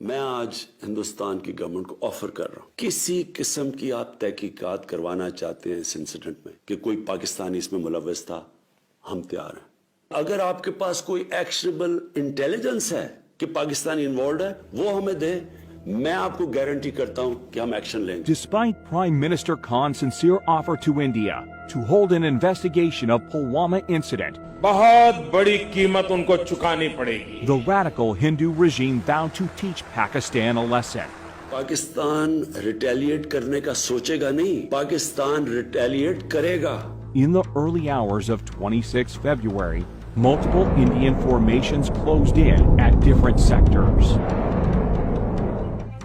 मैं आज हिंदुस्तान की गवर्नमेंट को ऑफर कर रहा हूं, किसी किस्म की आप तहकीकात करवाना चाहते हैं इस इंसिडेंट में कि कोई पाकिस्तानी इसमें मुलव्वस था, हम तैयार हैं। अगर आपके पास कोई एक्शनेबल इंटेलिजेंस है कि पाकिस्तानी इन्वॉल्व है, वो हमें दे, मैं आपको गारंटी करता हूं कि हम एक्शन लेंगे। Despite Prime Minister Khan's sincere offer to India to hold an investigation of Pulwama incident, बहुत बड़ी कीमत उनको चुकानी पड़ेगी। the radical Hindu regime vowed to teach Pakistan a lesson. Pakistan retaliate करने का सोचेगा नहीं, पाकिस्तान रिटेलिएट करेगा। In the early hours of 26 February, multiple Indian formations closed in at different sectors.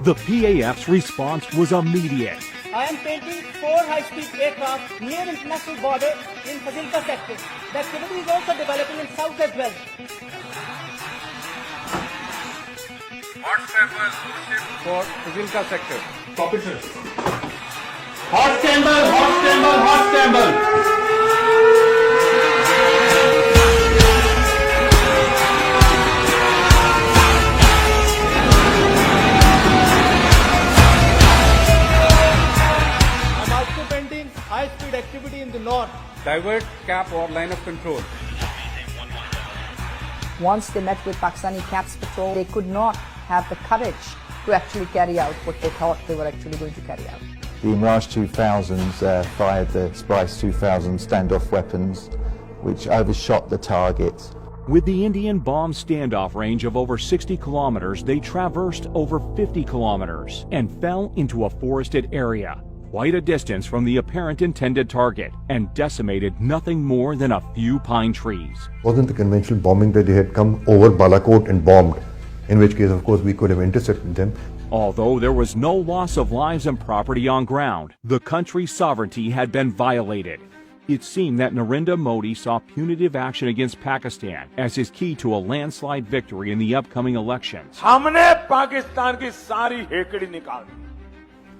The PAF's response was immediate. I am painting 4 high-speed aircraft near international border in Fazilka sector. The activity is also developing in south as well. Hot sample for Fazilka sector. Copy, sir. Hot scramble, hot scramble, hot scramble. I'm also painting high-speed activity in the north. Divert cap or line of control. Once they met with Pakistani CAPS patrol, they could not have the courage to actually carry out what they thought they were actually going to carry out. The Mirage 2000s fired the Spice 2000 standoff weapons, which overshot the target. With the Indian bomb standoff range of over 60 kilometers, they traversed over 50 kilometers and fell into a forested area, quite a distance from the apparent intended target, and decimated nothing more than a few pine trees. Wasn't the conventional bombing that they had come over Balakot and bombed, in which case, of course, we could have intercepted them. Although there was no loss of lives and property on ground, the country's sovereignty had been violated. It seemed that Narendra Modi saw punitive action against Pakistan as his key to a landslide victory in the upcoming elections. हमने पाकिस्तान की सारी हेकड़ी निकाल दी।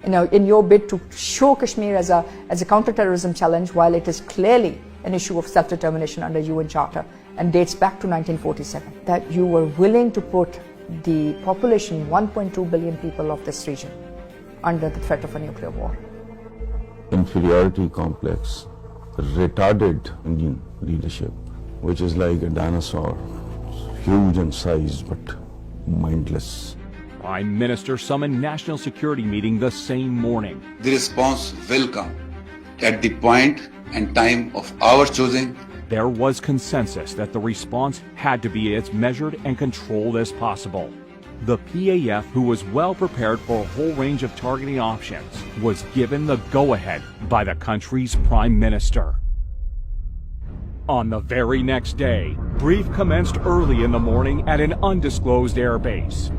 You know, in your bid to show Kashmir as a counter-terrorism challenge, while it is clearly an issue of self-determination under UN Charter and dates back to 1947, that you were willing to put the population, 1.2 billion people of this region, under the threat of a nuclear war. Inferiority complex, retarded Indian leadership, which is like a dinosaur, huge in size but mindless. Prime Minister summoned national security meeting the same morning. The response will come at the point and time of our choosing. There was consensus that the response had to be as measured and controlled as possible. The PAF, who was well prepared for a whole range of targeting options, was given the go-ahead by the country's Prime Minister. On the very next day, brief commenced early in the morning at an undisclosed airbase.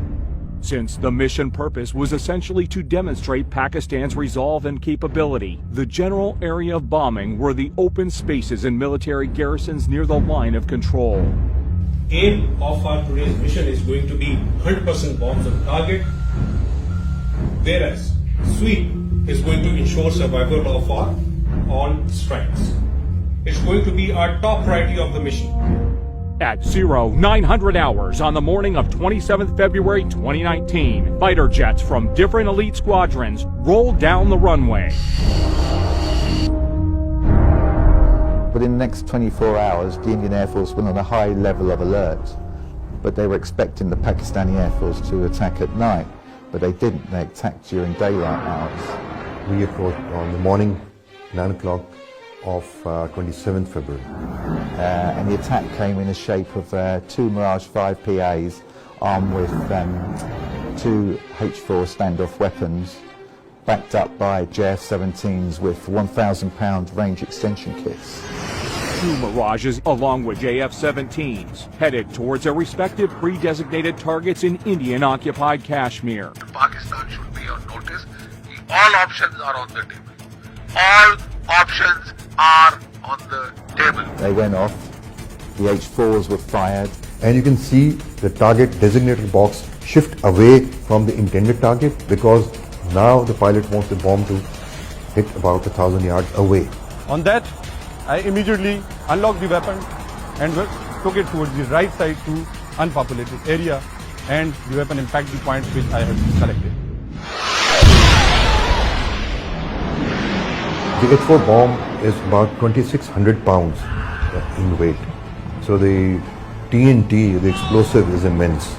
Since the mission purpose was essentially to demonstrate Pakistan's resolve and capability, the general area of bombing were the open spaces and military garrisons near the line of control. Aim of our today's mission is going to be 100% bombs on target, whereas sweep is going to ensure survival of our all strikes. It's going to be our top priority of the mission. At 0900 hours on the morning of 27th February 2019, fighter jets from different elite squadrons rolled down the runway. Within the next 24 hours, the Indian Air Force went on a high level of alert, but they were expecting the Pakistani Air Force to attack at night, but they didn't. They attacked during daylight hours. We approached on the morning, 9 o'clock of 27th February. And the attack came in the shape of 2 Mirage 5 PAs armed with 2 H4 standoff weapons, backed up by JF-17s with 1,000-pound range extension kits. 2 Mirages, along with JF-17s, headed towards their respective pre-designated targets in Indian-occupied Kashmir. Pakistan should be on notice. All options are on the table. All options are on the table. They went off, the H4s were fired. And you can see the target designated box shift away from the intended target because now the pilot wants the bomb to hit about 1,000 yards away. On that, I immediately unlocked the weapon and took it towards the right side to unpopulated area and the weapon impact the points which I have selected. The H4 bomb is about 2,600 pounds in weight. So the TNT, the explosive, is immense.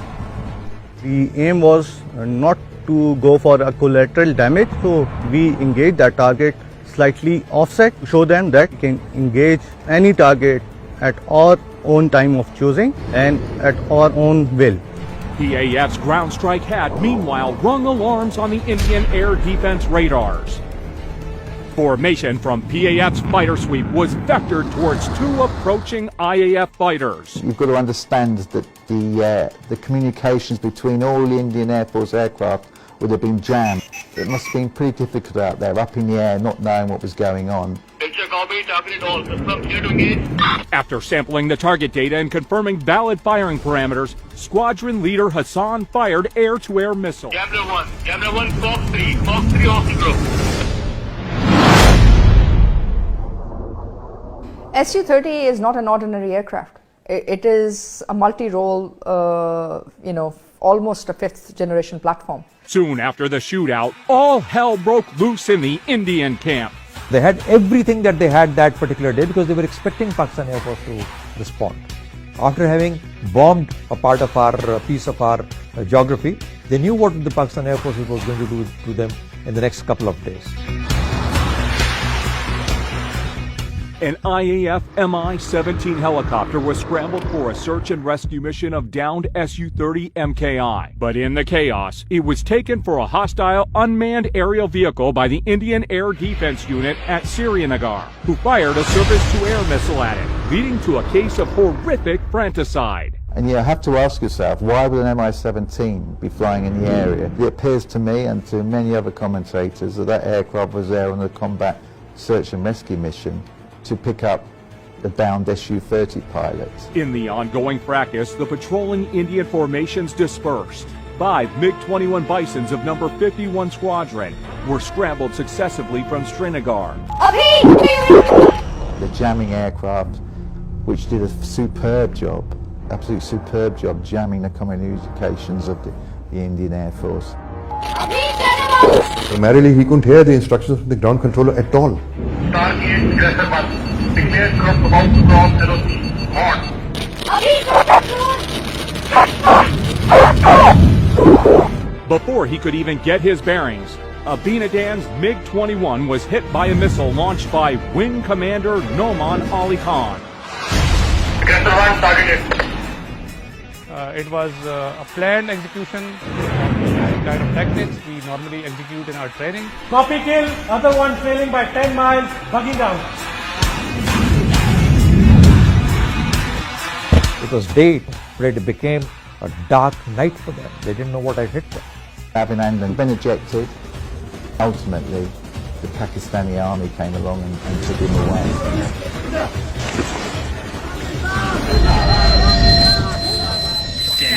The aim was not to go for a collateral damage, so we engaged that target slightly offset to show them that we can engage any target at our own time of choosing and at our own will. PAF's ground strike had, meanwhile, rung alarms on the Indian air defense radars. Formation from PAF's fighter sweep was vectored towards two approaching IAF fighters. You've got to understand that the communications between all the Indian Air Force aircraft would have been jammed. It must have been pretty difficult out there, up in the air, not knowing what was going on. After sampling the target data and confirming valid firing parameters, squadron leader Hassan fired air-to-air missiles. Camera 1, Fox 3 off the group. Su-30 is not an ordinary aircraft. It is a multi-role, almost a fifth-generation platform. Soon after the shootout, all hell broke loose in the Indian camp. They had everything that they had that particular day because they were expecting Pakistan Air Force to respond. After having bombed a part of our piece of our geography, they knew what the Pakistan Air Force was going to do to them in the next couple of days. An IAF Mi-17 helicopter was scrambled for a search and rescue mission of downed Su-30 MKI. But in the chaos, it was taken for a hostile unmanned aerial vehicle by the Indian Air Defense Unit at Srinagar, who fired a surface-to-air missile at it, leading to a case of horrific fratricide. And you have to ask yourself, why would an Mi-17 be flying in the area? It appears to me and to many other commentators that that aircraft was there on a combat search and rescue mission to pick up the downed Su-30 pilots. In the ongoing fracas, the patrolling Indian formations dispersed. 5 MiG-21 Bisons of number 51 Squadron were scrambled successively from Srinagar. The jamming aircraft, which did a superb job, absolutely superb job jamming the communications of the Indian Air Force. Primarily, he couldn't hear the instructions from the ground controller at all. Target Aggressor 1. Declared group about to cross 0 on. Before he could even get his bearings, Abinadan's MiG-21 was hit by a missile launched by Wing Commander Noman Ali Khan. Aggressor 1 targeted. It was a planned execution of the kind of tactics we normally execute in our training. Copy kill, other one trailing by 10 miles, bugging down. It was day, but it became a dark night for them. They didn't know what had hit them. Abinandan been ejected. Ultimately, the Pakistani army came along and took him away.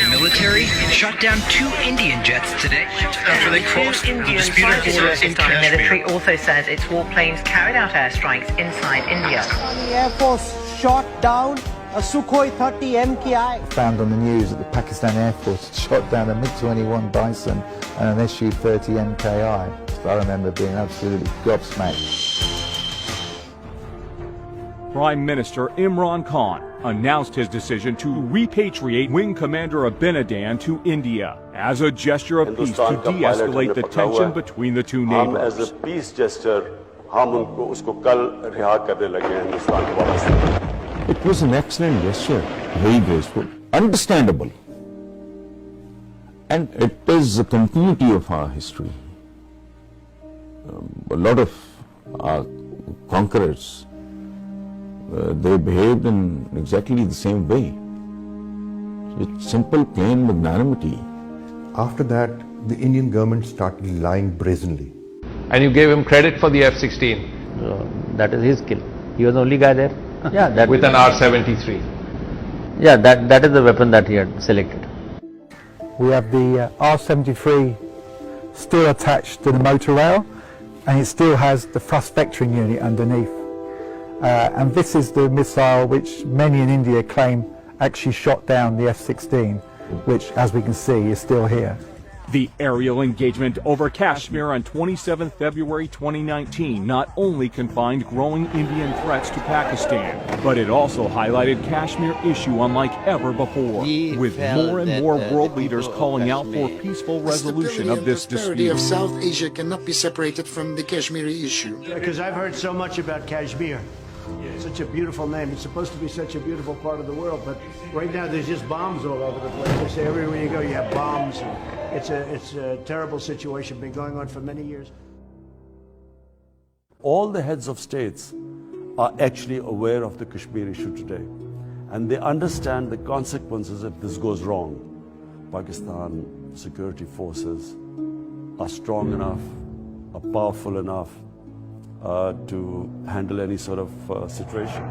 Military shot down 2 Indian jets today after they crossed the disputed border in Pakistani military Kashmir. also says its warplanes carried out airstrikes inside India. Pakistani Air Force shot down a Sukhoi 30 MKI. Found on the news that the Pakistan Air Force shot down a MiG-21 Bison and an Su-30 MKI. So I remember being absolutely gobsmacked. Prime Minister Imran Khan announced his decision to repatriate Wing Commander Abinadan to India as a gesture of peace to de-escalate the tension between the two neighbors. As a peace gesture, हम उनको उसको कल रिहा करने लगे हैं हिंदुस्तान के वापस. It was an excellent gesture, very graceful, understandable. And it is the continuity of our history. A lot of our conquerors, they behaved in exactly the same way. It's simple, plain magnanimity. After that, the Indian government started lying brazenly. And you gave him credit for the F-16. That is his skill. He was the only guy there. Yeah, that with an R-73. Yeah, that is the weapon that he had selected. We have the R-73 still attached to the motor rail, and it still has the thrust vectoring unit underneath. And this is the missile which many in India claim actually shot down the F-16. which, as we can see, is still here. The aerial engagement over Kashmir on 27 February 2019 not only confined growing Indian threats to Pakistan, but it also highlighted Kashmir issue unlike ever before, with more and more world leaders calling out for peaceful resolution of this dispute. Of South Asia cannot be separated from the Kashmiri issue. Because I've heard so much about Kashmir. Such a beautiful name. It's supposed to be such a beautiful part of the world, but right now there's just bombs all over the place. They say everywhere you go you have bombs. It's a terrible situation, been going on for many years. All the heads of states are actually aware of the Kashmir issue today, and they understand the consequences if this goes wrong. Pakistan security forces are strong enough, are powerful enough to handle any sort of situation.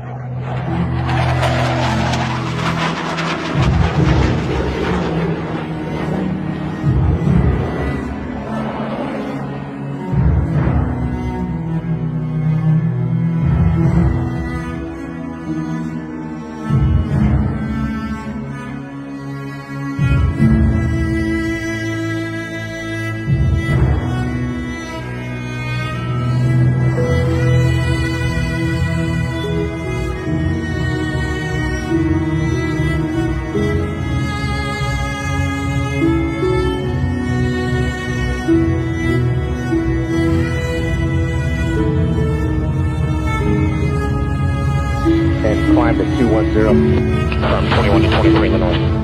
and climb at 210 from 21 to 23 Illinois.